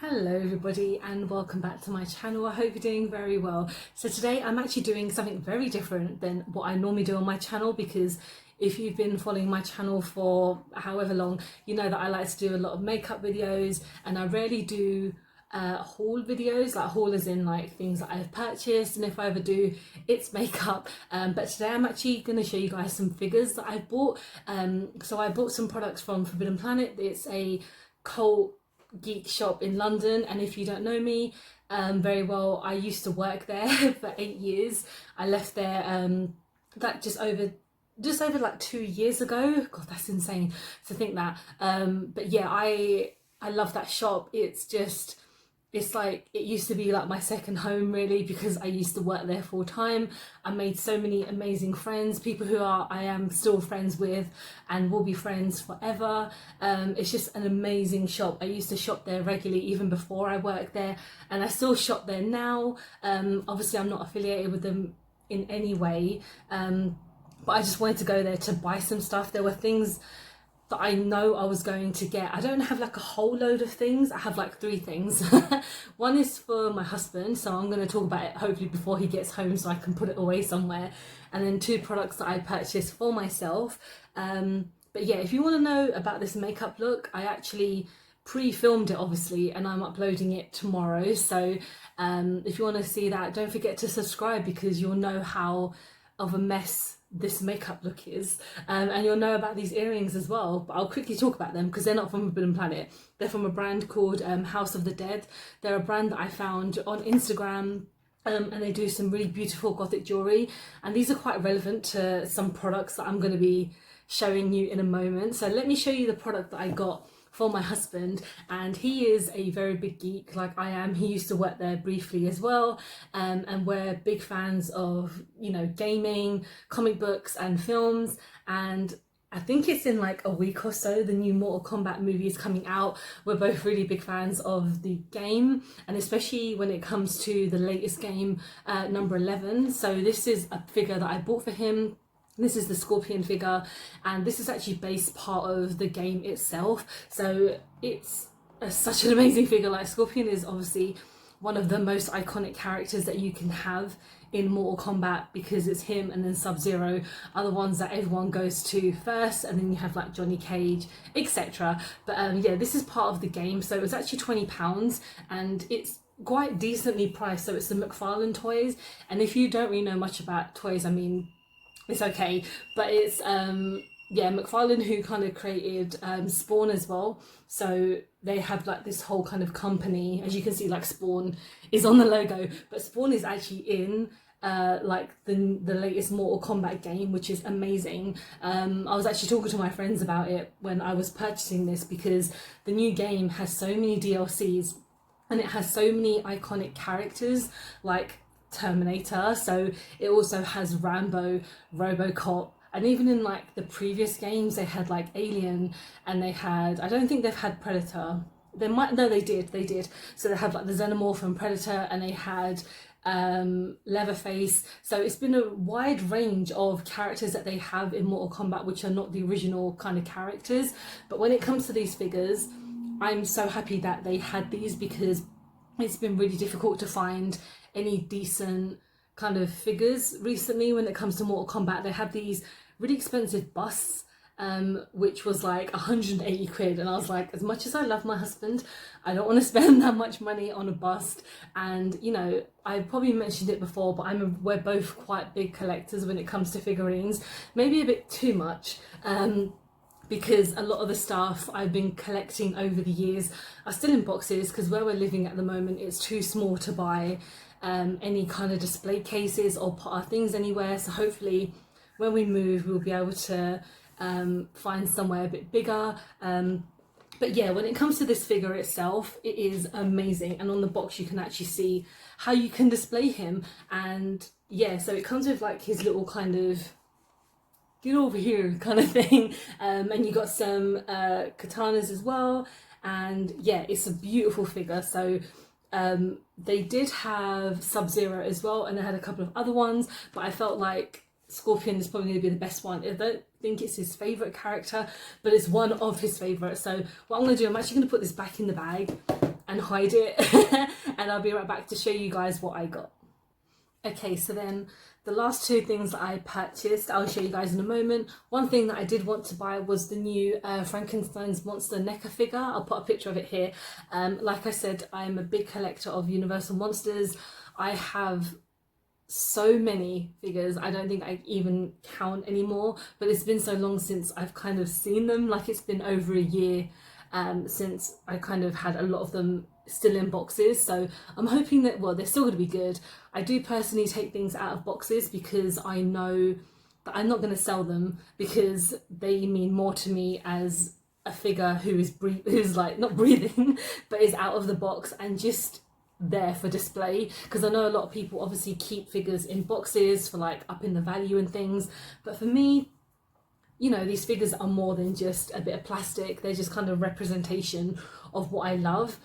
Hello everybody and welcome back to my channel. I hope you're doing very well. So today I'm actually doing something very different than what I normally do on my channel, because if you've been following my channel for however long, you know that I like to do a lot of makeup videos, and I rarely do haul videos, like haul as in like things that I've purchased, and if I ever do, it's makeup. But today I'm actually going to show you guys some figures that I've bought. So I bought some products from Forbidden Planet. It's a cult geek shop in London, and if you don't know me very well, I used to work there for 8 years. I left there that just over like 2 years ago. God, that's insane to think that. But yeah, I love that shop. It's like, it used to be like my second home really, because I used to work there full time. I made so many amazing friends, people who I am still friends with and will be friends forever. It's just an amazing shop. I used to shop there regularly even before I worked there, and I still shop there now. Obviously I'm not affiliated with them in any way, but I just wanted to go there to buy some stuff. There were things that I know I was going to get. I don't have like a whole load of things. I have like 3 things. One is for my husband, so I'm going to talk about it hopefully before he gets home so I can put it away somewhere. And then 2 products that I purchased for myself. But yeah, if you want to know about this makeup look, I actually pre-filmed it obviously, and I'm uploading it tomorrow. So if you want to see that, don't forget to subscribe, because you'll know how of a mess this makeup look is, and you'll know about these earrings as well. But I'll quickly talk about them because they're not from Forbidden Planet. They're from a brand called House of the Dead. They're a brand that I found on Instagram, and they do some really beautiful gothic jewelry, and these are quite relevant to some products that I'm going to be showing you in a moment. So let me show you the product that I got for my husband, and he is a very big geek like I am. He used to work there briefly as well, and we're big fans of, you know, gaming, comic books and films. And I think it's in like a week or so the new Mortal Kombat movie is coming out. We're both really big fans of the game, and especially when it comes to the latest game, number 11. So this is a figure that I bought for him. This is the Scorpion figure, and this is actually based part of the game itself. So it's such an amazing figure. Like, Scorpion is obviously one of the most iconic characters that you can have in Mortal Kombat, because it's him and then Sub-Zero are the ones that everyone goes to first, and then you have like Johnny Cage, etc. But yeah, this is part of the game. So it was actually £20, and it's quite decently priced. So it's the McFarlane toys, and if you don't really know much about toys, I mean, it's okay, but it's yeah, McFarlane, who kind of created Spawn as well. So they have like this whole kind of company. As you can see, like, Spawn is on the logo, but Spawn is actually in like the latest Mortal Kombat game, which is amazing. I was actually talking to my friends about it when I was purchasing this, because the new game has so many DLCs, and it has so many iconic characters like Terminator. So it also has Rambo, RoboCop, and even in like the previous games they had like Alien, and they had, I don't think they've had Predator. They might, no, they did. So they have like the Xenomorph and Predator, and they had Leatherface. So it's been a wide range of characters that they have in Mortal Kombat, which are not the original kind of characters. But when it comes to these figures, I'm so happy that they had these, because it's been really difficult to find any decent kind of figures recently when it comes to Mortal Kombat. They have these really expensive busts, which was like 180 quid, and I was like, as much as I love my husband, I don't want to spend that much money on a bust. And you know, I probably mentioned it before, but we're both quite big collectors when it comes to figurines, maybe a bit too much, because a lot of the stuff I've been collecting over the years are still in boxes, because where we're living at the moment, it's too small to buy any kind of display cases or put our things anywhere. So hopefully when we move, we'll be able to find somewhere a bit bigger. But yeah, when it comes to this figure itself, it is amazing, and on the box you can actually see how you can display him. And yeah, so it comes with like his little kind of get over here kind of thing, and you got some katanas as well. And yeah, it's a beautiful figure. So they did have Sub-Zero as well, and they had a couple of other ones, but I felt like Scorpion is probably going to be the best one. I don't think it's his favourite character, but it's one of his favourites. So what I'm going to do, I'm actually going to put this back in the bag, and hide it and I'll be right back to show you guys what I got. Okay, so then the last two things that I purchased, I'll show you guys in a moment. One thing that I did want to buy was the new Frankenstein's Monster NECA figure. I'll put a picture of it here. Like I said, I'm a big collector of Universal Monsters. I have so many figures, I don't think I even count anymore, but it's been so long since I've kind of seen them. Like, it's been over a year since I kind of had a lot of them still in boxes, so I'm hoping that, well, they're still going to be good. I do personally take things out of boxes because I know that I'm not going to sell them, because they mean more to me as a figure who's like not breathing but is out of the box and just there for display. Because I know a lot of people obviously keep figures in boxes for like upping the value and things, but for me, you know, these figures are more than just a bit of plastic. They're just kind of representation of what I love.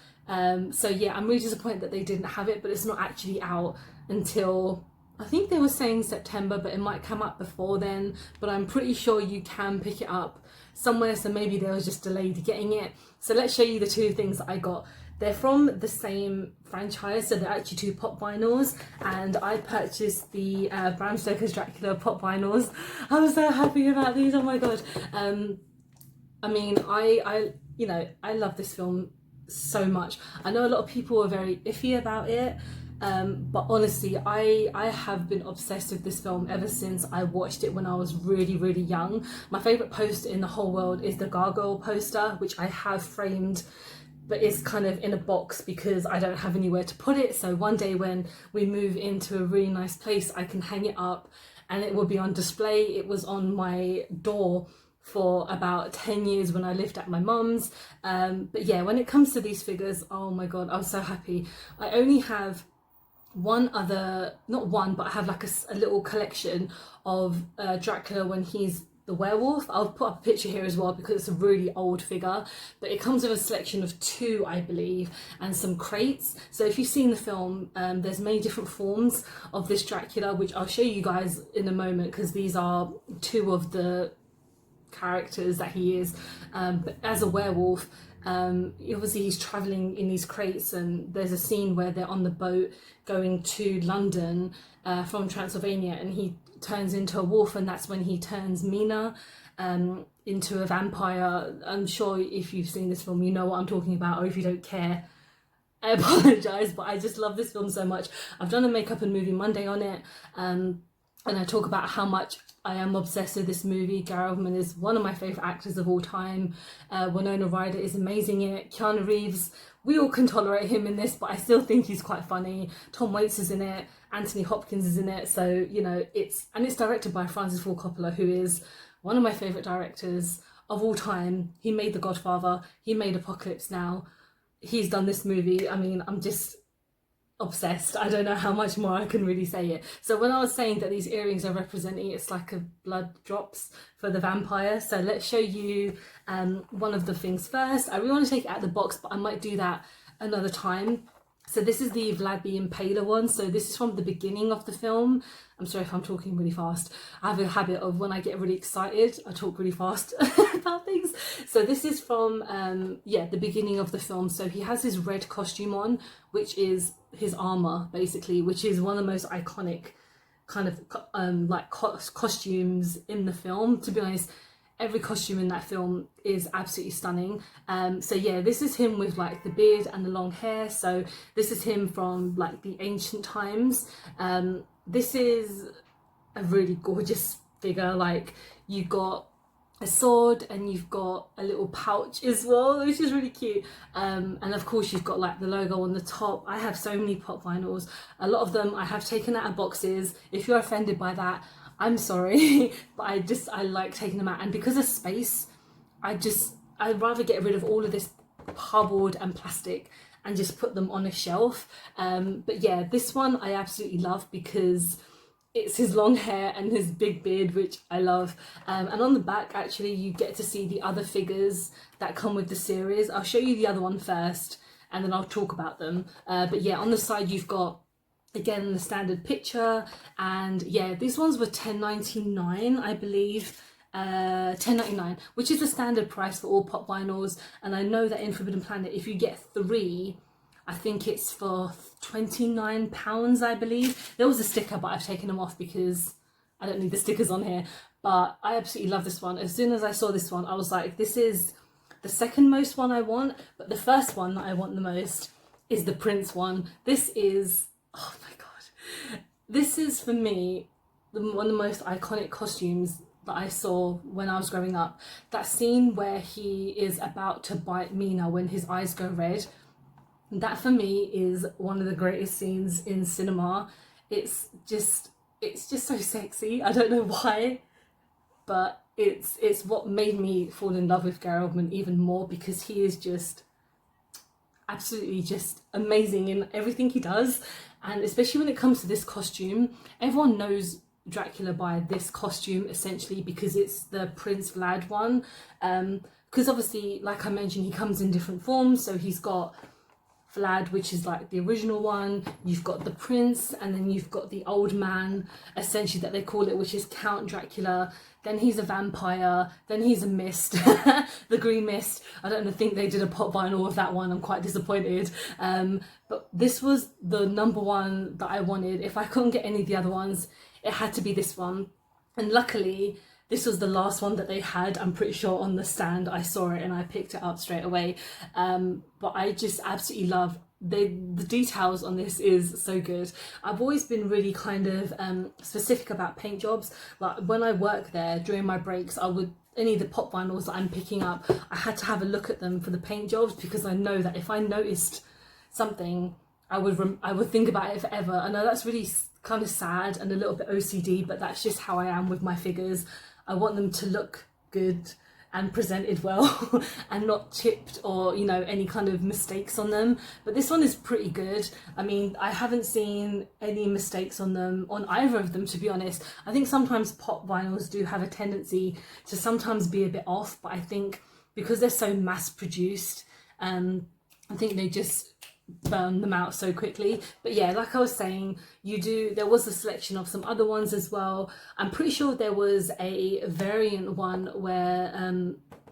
So yeah, I'm really disappointed that they didn't have it, but it's not actually out until, I think they were saying September, but it might come up before then. But I'm pretty sure you can pick it up somewhere, so maybe they was just delayed getting it. So let's show you the two things that I got. They're from the same franchise, so they're actually two pop vinyls, and I purchased the Bram Stoker's Dracula pop vinyls. I was so happy about these, oh my god. I mean, I you know, I love this film so much. I know a lot of people are very iffy about it, but honestly, I have been obsessed with this film ever since I watched it when I was really young. My favourite poster in the whole world is the Gargoyle poster, which I have framed, but it's kind of in a box because I don't have anywhere to put it. So one day when we move into a really nice place, I can hang it up and it will be on display. It was on my door for about 10 years when I lived at my mum's. But yeah, when it comes to these figures, oh my god, I was so happy. I only have one other, not one, but I have like a little collection of Dracula when he's the werewolf. I'll put up a picture here as well because it's a really old figure, but it comes with a selection of two, I believe, and some crates. So if you've seen the film, there's many different forms of this Dracula, which I'll show you guys in a moment, because these are two of the characters that he is. But as a werewolf, obviously he's traveling in these crates, and there's a scene where they're on the boat going to London from Transylvania, and he turns into a wolf, and that's when he turns Ameena into a vampire. I'm sure if you've seen this film you know what I'm talking about, or if you don't care, I apologise, but I just love this film so much. I've done a Makeup and Movie Monday on it, and I talk about how much I am obsessed with this movie. Gary Oldman is one of my favourite actors of all time. Winona Ryder is amazing in it. Keanu Reeves, we all can tolerate him in this, but I still think he's quite funny. Tom Waits is in it. Anthony Hopkins is in it. So, you know, it's directed by Francis Ford Coppola, who is one of my favourite directors of all time. He made The Godfather. He made Apocalypse Now. He's done this movie. I mean, I'm just obsessed. I don't know how much more I can really say it. So when I was saying that these earrings are representing, it's like a blood drops for the vampire. So let's show you one of the things first. I really want to take it out of the box, but I might do that another time. So this is the Vlad the Impaler one. So this is from the beginning of the film. I'm sorry if I'm talking really fast. I have a habit of when I get really excited, I talk really fast about things. So this is from, the beginning of the film. So he has his red costume on, which is his armor, basically, which is one of the most iconic kind of costumes in the film. To be honest, every costume in that film is absolutely stunning. So yeah, this is him with like the beard and the long hair. So this is him from like the ancient times. This is a really gorgeous figure. Like, you've got a sword and you've got a little pouch as well, which is really cute. And of course you've got like the logo on the top. I have so many pop vinyls. A lot of them I have taken out of boxes. If you're offended by that, I'm sorry, but I like taking them out. And because of space, I'd rather get rid of all of this cardboard and plastic and just put them on a shelf. But yeah, this one I absolutely love because it's his long hair and his big beard, which I love. And on the back, actually, you get to see the other figures that come with the series. I'll show you the other one first, and then I'll talk about them. But yeah, on the side, you've got, again, the standard picture. And yeah, these ones were $10.99, I believe. $10.99, which is the standard price for all pop vinyls. And I know that in Forbidden Planet, if you get 3, I think it's for £29, I believe. There was a sticker, but I've taken them off because I don't need the stickers on here. But I absolutely love this one. As soon as I saw this one, I was like, this is the second most one I want, but the first one that I want the most is the Prince one. This is, oh my god, this is for me one of the most iconic costumes that I saw when I was growing up. That scene where he is about to bite Meena when his eyes go red, that for me is one of the greatest scenes in cinema. It's just so sexy. I don't know why, but it's what made me fall in love with Gary Oldman even more, because he is just absolutely just amazing in everything he does. And especially when it comes to this costume, everyone knows Dracula by this costume essentially because it's the Prince Vlad one, because obviously, like I mentioned, he comes in different forms. So he's got Vlad, which is like the original one, you've got the Prince, and then you've got the old man, essentially, that they call it, which is Count Dracula. Then he's a vampire, then he's a mist, the green mist. I don't think they did a pop vinyl of that one, I'm quite disappointed. But this was the number one that I wanted. If I couldn't get any of the other ones, it had to be this one. And luckily, this was the last one that they had, I'm pretty sure, on the stand. I saw it and I picked it up straight away. But I just absolutely love the details on this is so good. I've always been really kind of specific about paint jobs. Like when I work there, during my breaks, I would, any of the pop vinyls that I'm picking up, I had to have a look at them for the paint jobs, because I know that if I noticed something, I would think about it forever. I know that's really kind of sad and a little bit OCD, but that's just how I am with my figures. I want them to look good and presented well and not chipped or, you know, any kind of mistakes on them. But this one is pretty good. I mean, I haven't seen any mistakes on them, on either of them, to be honest. I think sometimes pop vinyls do have a tendency to sometimes be a bit off, but I think because they're so mass produced, I think they just burn them out so quickly. But yeah, like I was saying, there was a selection of some other ones as well. I'm pretty sure there was a variant one where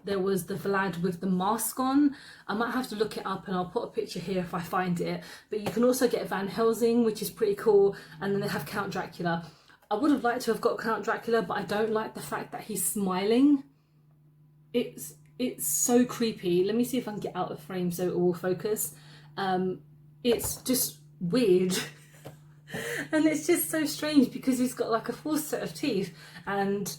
there was the Vlad with the mask on. I might have to look it up and I'll put a picture here if I find it. But you can also get Van Helsing, which is pretty cool, and then they have Count Dracula. I would have liked to have got Count Dracula, but I don't like the fact that he's smiling. It's so creepy. Let me see if I can get out of frame so it will focus. It's just weird and it's just so strange because he's got like a full set of teeth, and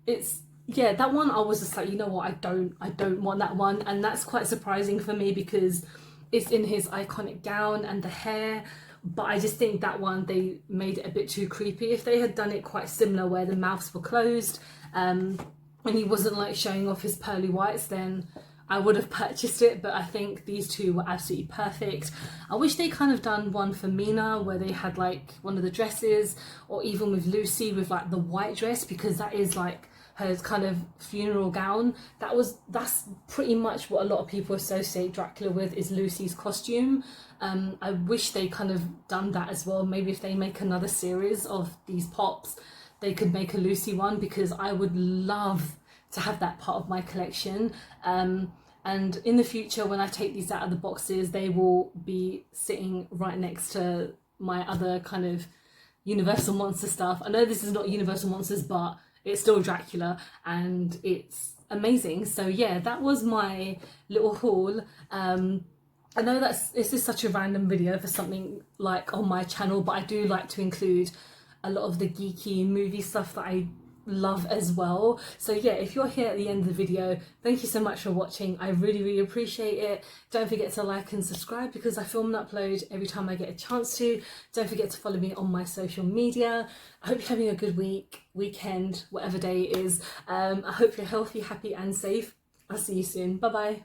it's, yeah, that one I was just like, you know what, I don't want that one. And that's quite surprising for me because it's in his iconic gown and the hair, but I just think that one, they made it a bit too creepy. If they had done it quite similar where the mouths were closed and he wasn't like showing off his pearly whites, then I would have purchased it. But I think these two were absolutely perfect. I wish they kind of done one for Meena where they had like one of the dresses, or even with Lucy with like the white dress, because that is like her kind of funeral gown. That's pretty much what a lot of people associate Dracula with, is Lucy's costume. I wish they kind of done that as well. Maybe if they make another series of these pops, they could make a Lucy one, because I would love to have that part of my collection. And in the future, when I take these out of the boxes, they will be sitting right next to my other kind of Universal Monster stuff. I know this is not Universal Monsters, but it's still Dracula and it's amazing. So yeah, that was my little haul. I know this is such a random video for something like on my channel, but I do like to include a lot of the geeky movie stuff that I love as well. So yeah, if you're here at the end of the video, thank you so much for watching. I really appreciate it. Don't forget to like and subscribe, because I film and upload every time I get a chance to. Don't forget to follow me on my social media. I hope you're having a good weekend, whatever day it is. I hope you're healthy, happy and safe. I'll see you soon. Bye bye.